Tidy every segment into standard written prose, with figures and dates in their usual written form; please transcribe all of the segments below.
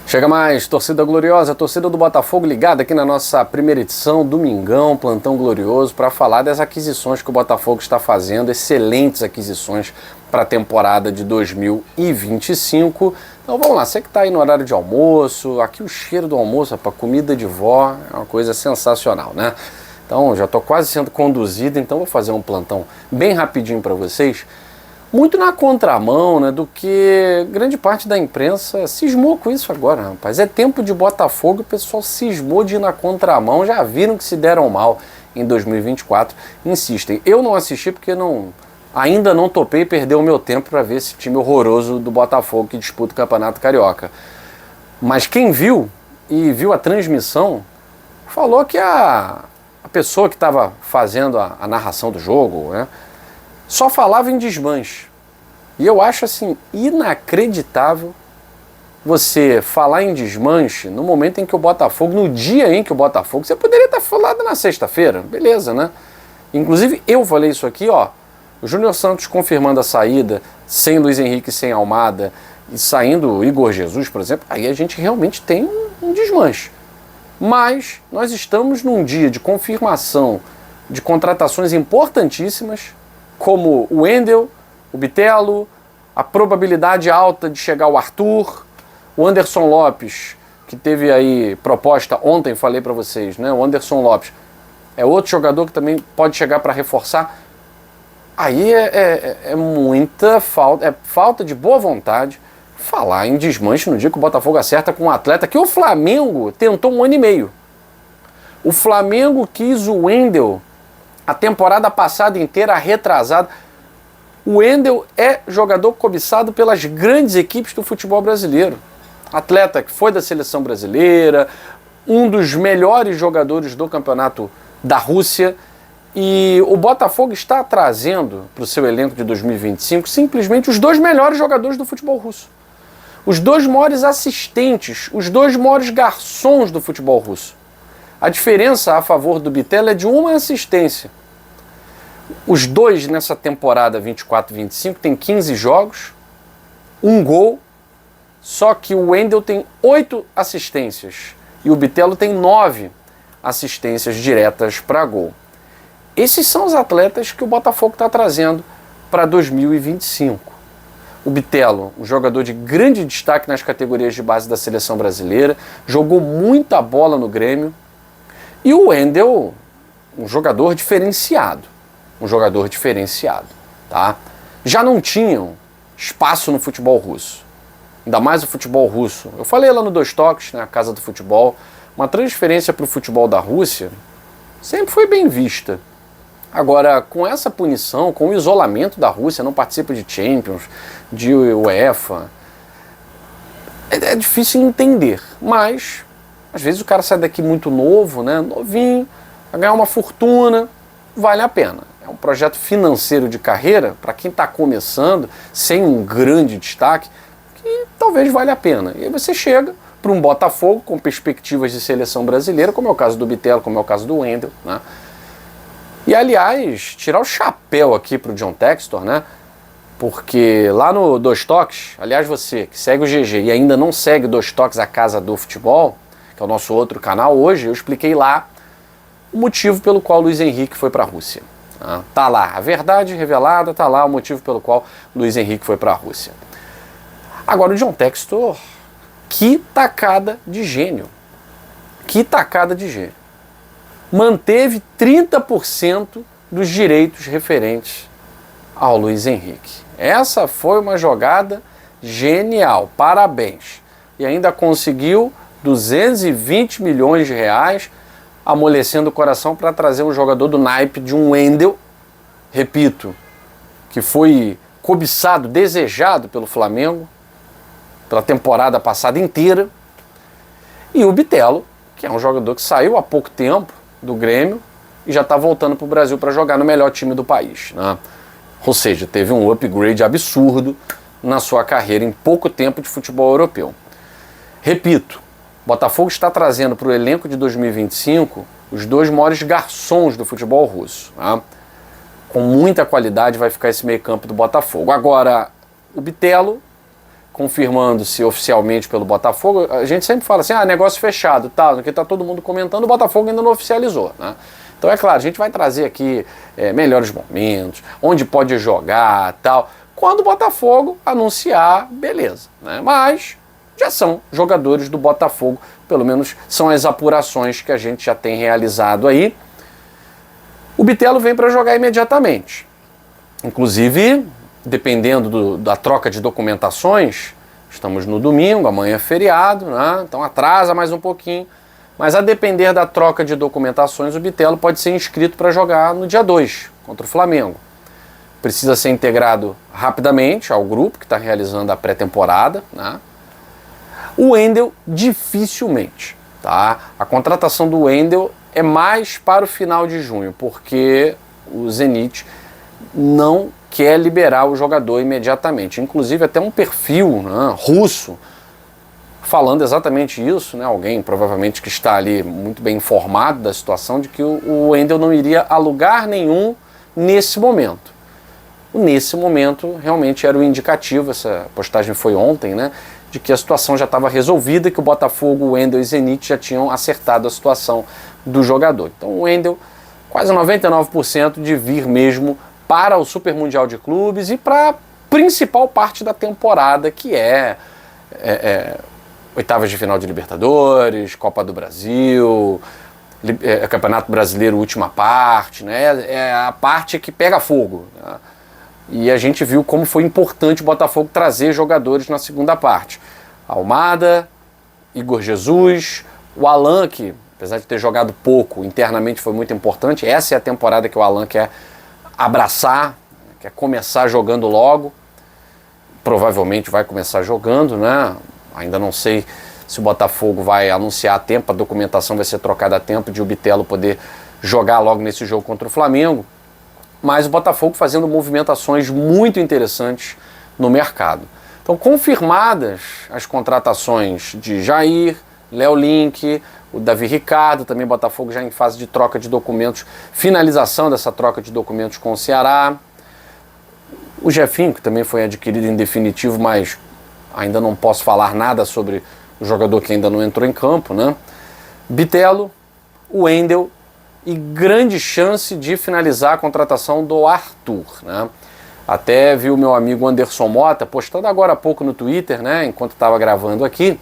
Chega mais, torcida gloriosa, torcida do Botafogo ligada aqui na nossa primeira edição, domingão, plantão glorioso, para falar das aquisições que o Botafogo está fazendo, excelentes aquisições para a temporada de 2025. Então vamos lá, você que está aí no horário de almoço, aqui o cheiro do almoço, para comida de vó, é uma coisa sensacional, né? Então já estou quase sendo conduzido, então vou fazer um plantão bem rapidinho para vocês. Muito na contramão, né, do que grande parte da imprensa cismou com isso agora, rapaz. É tempo de Botafogo, o pessoal cismou de ir na contramão, já viram que se deram mal em 2024, insistem. Eu não assisti porque ainda não topei perder o meu tempo para ver esse time horroroso do Botafogo que disputa o Campeonato Carioca. Mas quem viu, e viu a transmissão, falou que a pessoa que estava fazendo a narração do jogo, né, só falava em desmanche. E eu acho assim inacreditável você falar em desmanche no momento em que o Botafogo, no dia em que o Botafogo, você poderia estar falado na sexta-feira, beleza, né? Inclusive eu falei isso aqui, ó, o Júnior Santos confirmando a saída, sem Luiz Henrique, sem Almada, e saindo o Igor Jesus, por exemplo, aí a gente realmente tem um desmanche. Mas nós estamos num dia de confirmação de contratações importantíssimas, como o Wendel, o Bitelo, a probabilidade alta de chegar o Arthur, o Anderson Lopes, que teve aí proposta ontem, falei para vocês, né? O Anderson Lopes é outro jogador que também pode chegar para reforçar. Aí é muita falta, é falta de boa vontade falar em desmanche no dia que o Botafogo acerta com um atleta que o Flamengo tentou 1 ano e meio. O Flamengo quis o Wendel a temporada passada inteira, retrasada. O Wendel é jogador cobiçado pelas grandes equipes do futebol brasileiro. Atleta que foi da seleção brasileira, um dos melhores jogadores do campeonato da Rússia. E o Botafogo está trazendo para o seu elenco de 2025 simplesmente os 2 melhores jogadores do futebol russo. Os 2 maiores assistentes, os 2 maiores garçons do futebol russo. A diferença a favor do Bitelo é de 1 assistência. Os 2 nessa temporada 24-25 tem 15 jogos, 1 gol, só que o Wendel tem 8 assistências e o Bitelo tem 9 assistências diretas para gol. Esses são os atletas que o Botafogo está trazendo para 2025. O Bitelo, um jogador de grande destaque nas categorias de base da seleção brasileira, jogou muita bola no Grêmio. E o Wendel, um jogador diferenciado. Tá? Já não tinham espaço no futebol russo. Ainda mais o futebol russo. Eu falei lá no Dois Toques, né, a Casa do Futebol, uma transferência para o futebol da Rússia sempre foi bem vista. Agora, com essa punição, com o isolamento da Rússia, não participa de Champions, de UEFA, é difícil entender. Mas, às vezes o cara sai daqui muito novo, né, novinho, vai ganhar uma fortuna, vale a pena. É um projeto financeiro de carreira, para quem está começando, sem um grande destaque, que talvez valha a pena. E aí você chega para um Botafogo com perspectivas de seleção brasileira, como é o caso do Bitelo, como é o caso do Wendel, né? E, aliás, tirar o chapéu aqui para o John Textor, né? Porque lá no Dois Toques, aliás, você que segue o GG e ainda não segue o Dois Toques, a Casa do Futebol, que é o nosso outro canal, hoje eu expliquei lá o motivo pelo qual Luiz Henrique foi para a Rússia. Tá lá, a verdade revelada, tá lá o motivo pelo qual Luiz Henrique foi para a Rússia. Agora o John Textor, que tacada de gênio. Manteve 30% dos direitos referentes ao Luiz Henrique. Essa foi uma jogada genial, parabéns. E ainda conseguiu 220 milhões de reais, amolecendo o coração para trazer um jogador do naipe de um Wendel, repito, que foi cobiçado, desejado pelo Flamengo, pela temporada passada inteira, e o Bitelo, que é um jogador que saiu há pouco tempo do Grêmio e já está voltando para o Brasil para jogar no melhor time do país, né? Ou seja, teve um upgrade absurdo na sua carreira em pouco tempo de futebol europeu. Repito, Botafogo está trazendo para o elenco de 2025 os 2 maiores garçons do futebol russo, né? Com muita qualidade vai ficar esse meio campo do Botafogo. Agora, o Bitelo confirmando-se oficialmente pelo Botafogo. A gente sempre fala assim, negócio fechado, tal, que tá todo mundo comentando, o Botafogo ainda não oficializou, né? Então é claro, a gente vai trazer aqui melhores momentos, onde pode jogar, tal. Quando o Botafogo anunciar, beleza, né? Mas já são jogadores do Botafogo, pelo menos são as apurações que a gente já tem realizado aí. O Bitelo vem para jogar imediatamente. Inclusive, dependendo da troca de documentações, estamos no domingo, amanhã é feriado, né? Então atrasa mais um pouquinho. Mas a depender da troca de documentações, o Bitelo pode ser inscrito para jogar no dia 2, contra o Flamengo. Precisa ser integrado rapidamente ao grupo que está realizando a pré-temporada, né? O Wendel, dificilmente, tá? A contratação do Wendel é mais para o final de junho, porque o Zenit não quer liberar o jogador imediatamente. Inclusive até um perfil, né, russo falando exatamente isso, né, alguém provavelmente que está ali muito bem informado da situação, de que o Wendel não iria a lugar nenhum nesse momento. Nesse momento realmente era o indicativo, essa postagem foi ontem, né, de que a situação já estava resolvida, que o Botafogo, o Wendel e o Zenit já tinham acertado a situação do jogador. Então o Wendel, quase 99% de vir mesmo para o Super Mundial de Clubes e para a principal parte da temporada, que é oitavas de final de Libertadores, Copa do Brasil, Campeonato Brasileiro, última parte, né? É a parte que pega fogo, né? E a gente viu como foi importante o Botafogo trazer jogadores na segunda parte. Almada, Igor Jesus, o Alan, que apesar de ter jogado pouco, internamente foi muito importante. Essa é a temporada que o Alan quer abraçar, quer começar jogando logo. Provavelmente vai começar jogando, né? Ainda não sei se o Botafogo vai anunciar a tempo, a documentação vai ser trocada a tempo de o Bitelo poder jogar logo nesse jogo contra o Flamengo. Mas o Botafogo fazendo movimentações muito interessantes no mercado. Então, confirmadas as contratações de Jair, Léo Link, o Davi Ricardo, também Botafogo já em fase de troca de documentos, finalização dessa troca de documentos com o Ceará. O Jefinho, que também foi adquirido em definitivo, mas ainda não posso falar nada sobre o jogador que ainda não entrou em campo, né? Bitelo, o Wendel e grande chance de finalizar a contratação do Arthur, né? Até vi o meu amigo Anderson Mota postando agora há pouco no Twitter, né, enquanto estava gravando aqui,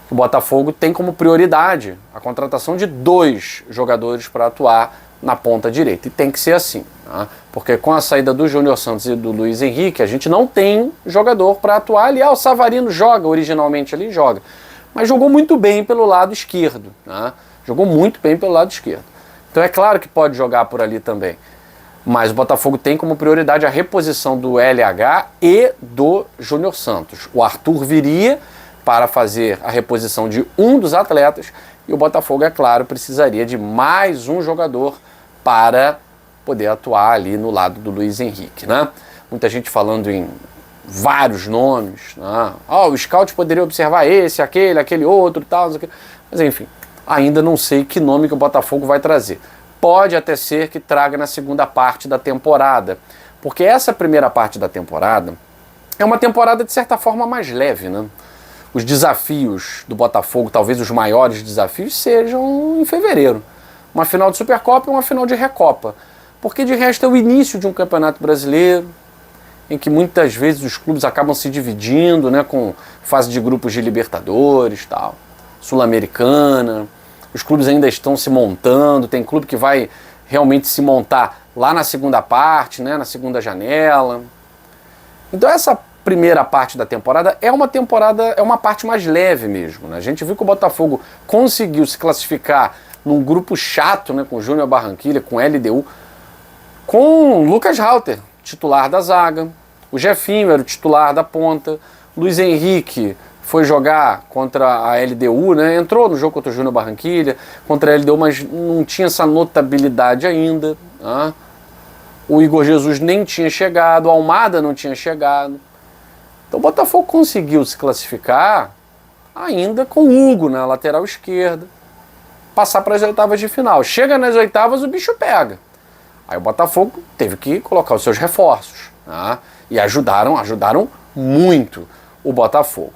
que o Botafogo tem como prioridade a contratação de 2 jogadores para atuar na ponta direita. E tem que ser assim, né? Porque com a saída do Júnior Santos e do Luiz Henrique, a gente não tem jogador para atuar ali. O Savarino joga originalmente ali, joga. Mas jogou muito bem pelo lado esquerdo, né? Jogou muito bem pelo lado esquerdo. Então é claro que pode jogar por ali também. Mas o Botafogo tem como prioridade a reposição do LH e do Júnior Santos. O Arthur viria para fazer a reposição de um dos atletas e o Botafogo, é claro, precisaria de mais um jogador para poder atuar ali no lado do Luiz Henrique, né? Muita gente falando em vários nomes, né? O scout poderia observar esse, aquele outro e tal, mas enfim, ainda não sei que nome que o Botafogo vai trazer. Pode até ser que traga na segunda parte da temporada, porque essa primeira parte da temporada é uma temporada de certa forma mais leve, né? Os desafios do Botafogo, talvez os maiores desafios, sejam em fevereiro. Uma final de Supercopa e uma final de Recopa. Porque de resto é o início de um campeonato brasileiro, em que muitas vezes os clubes acabam se dividindo, né, com fase de grupos de Libertadores, tal, Sul-Americana. Os clubes ainda estão se montando, tem clube que vai realmente se montar lá na segunda parte, né, na segunda janela. Então essa primeira parte da temporada, é uma parte mais leve mesmo, né? A gente viu que o Botafogo conseguiu se classificar num grupo chato, né, com o Júnior Barranquilla, com LDU, com Lucas Halter, titular da zaga, o Jefinho era o titular da ponta, Luiz Henrique foi jogar contra a LDU, né? Entrou no jogo contra o Júnior Barranquilla, contra a LDU, mas não tinha essa notabilidade ainda, né? O Igor Jesus nem tinha chegado, o Almada não tinha chegado. Então o Botafogo conseguiu se classificar ainda com o Hugo na lateral esquerda, passar para as oitavas de final. Chega nas oitavas, o bicho pega. Aí o Botafogo teve que colocar os seus reforços, né? E ajudaram muito. o Botafogo.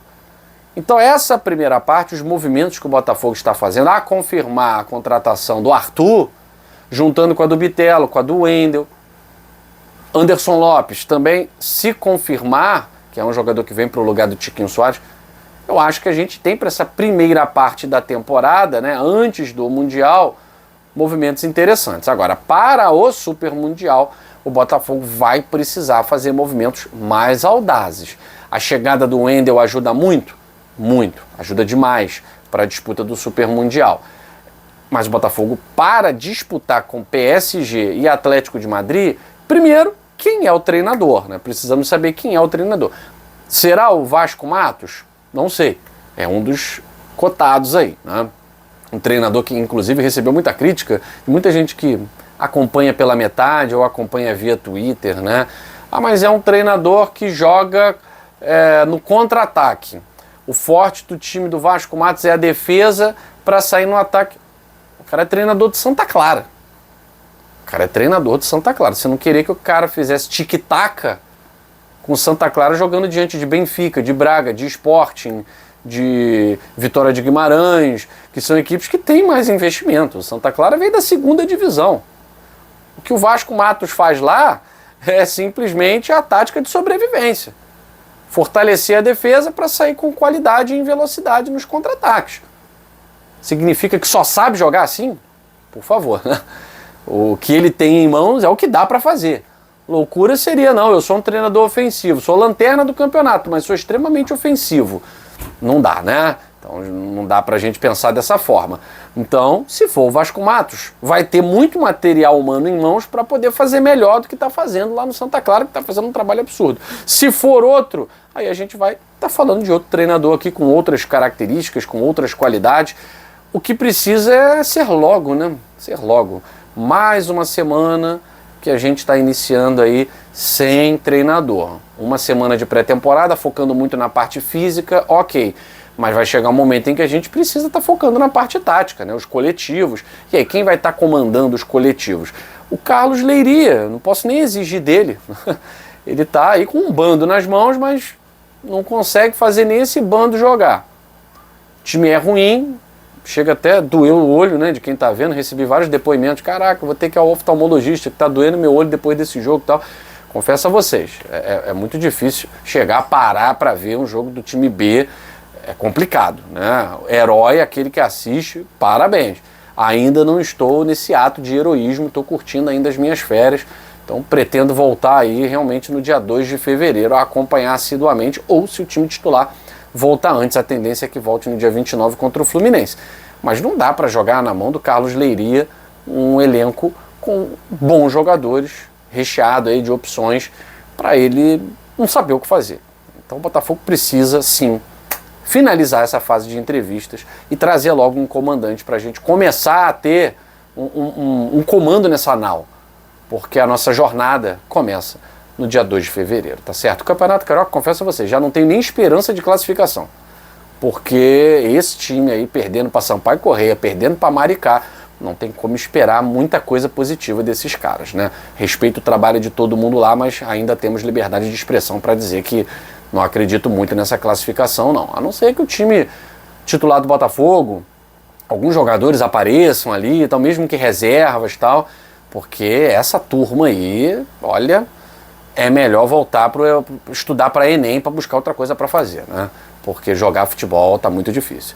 Então essa primeira parte, os movimentos que o Botafogo está fazendo, a confirmar a contratação do Arthur, juntando com a do Bitelo, com a do Wendel, Anderson Lopes também, se confirmar, que é um jogador que vem para o lugar do Tiquinho Soares, eu acho que a gente tem para essa primeira parte da temporada, né, antes do Mundial, movimentos interessantes. Agora, para o Super Mundial, o Botafogo vai precisar fazer movimentos mais audazes. A chegada do Wendel ajuda muito? Muito. Ajuda demais para a disputa do Super Mundial. Mas o Botafogo, para disputar com PSG e Atlético de Madrid, primeiro, quem é o treinador, né? Precisamos saber quem é o treinador. Será o Vasco Matos? Não sei. É um dos cotados aí, né? Um treinador que, inclusive, recebeu muita crítica, de muita gente que acompanha pela metade ou acompanha via Twitter, né? Ah, mas é um treinador que joga no contra-ataque. O forte do time do Vasco Matos é a defesa para sair no ataque. O cara é treinador de Santa Clara. O cara é treinador de Santa Clara. Você não queria que o cara fizesse tic-tac com Santa Clara jogando diante de Benfica, de Braga, de Sporting, de Vitória de Guimarães, que são equipes que têm mais investimento. O Santa Clara veio da segunda divisão. O que o Vasco Matos faz lá é simplesmente a tática de sobrevivência. Fortalecer a defesa para sair com qualidade e velocidade nos contra-ataques. Significa que só sabe jogar assim? Por favor, né? O que ele tem em mãos é o que dá para fazer. Loucura seria, não, eu sou um treinador ofensivo, sou lanterna do campeonato, mas sou extremamente ofensivo. Não dá, né? Então não dá pra gente pensar dessa forma. Então, se for o Vasco Matos, vai ter muito material humano em mãos para poder fazer melhor do que está fazendo lá no Santa Clara, que está fazendo um trabalho absurdo. Se for outro, aí a gente vai estar falando de outro treinador aqui com outras características, com outras qualidades. O que precisa é ser logo, né? Ser logo. Mais uma semana que a gente está iniciando aí sem treinador. Uma semana de pré-temporada, focando muito na parte física, ok. Mas vai chegar um momento em que a gente precisa estar focando na parte tática, né? Os coletivos. E aí, quem vai estar comandando os coletivos? O Carlos Leiria, não posso nem exigir dele. Ele está aí com um bando nas mãos, mas não consegue fazer nem esse bando jogar. O time é ruim, chega até a doer o olho, né, de quem está vendo. Recebi vários depoimentos. Caraca, vou ter que ir ao oftalmologista, que está doendo meu olho depois desse jogo e tal. Confesso a vocês, é muito difícil chegar a parar para ver um jogo do time B. É complicado, né? Herói, aquele que assiste, parabéns. Ainda não estou nesse ato de heroísmo, estou curtindo ainda as minhas férias. Então pretendo voltar aí realmente no dia 2 de fevereiro a acompanhar assiduamente, ou se o time titular voltar antes, a tendência é que volte no dia 29 contra o Fluminense. Mas não dá para jogar na mão do Carlos Leiria um elenco com bons jogadores, recheado aí de opções, para ele não saber o que fazer. Então o Botafogo precisa sim finalizar essa fase de entrevistas e trazer logo um comandante para a gente começar a ter um comando nessa nau, porque a nossa jornada começa no dia 2 de fevereiro, tá certo? O Campeonato Carioca, confesso a vocês, já não tenho nem esperança de classificação, porque esse time aí perdendo para Sampaio Corrêa, perdendo para Maricá, não tem como esperar muita coisa positiva desses caras, né? Respeito o trabalho de todo mundo lá, mas ainda temos liberdade de expressão para dizer que não acredito muito nessa classificação, não. A não ser que o time titular do Botafogo, alguns jogadores apareçam ali, então mesmo que reservas e tal, porque essa turma aí, olha, é melhor voltar para estudar para Enem, para buscar outra coisa para fazer, né? Porque jogar futebol tá muito difícil.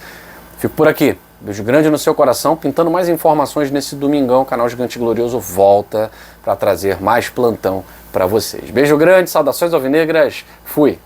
Fico por aqui. Beijo grande no seu coração. Pintando mais informações nesse domingão, o canal Gigante Glorioso volta para trazer mais plantão para vocês. Beijo grande, saudações alvinegras. Fui.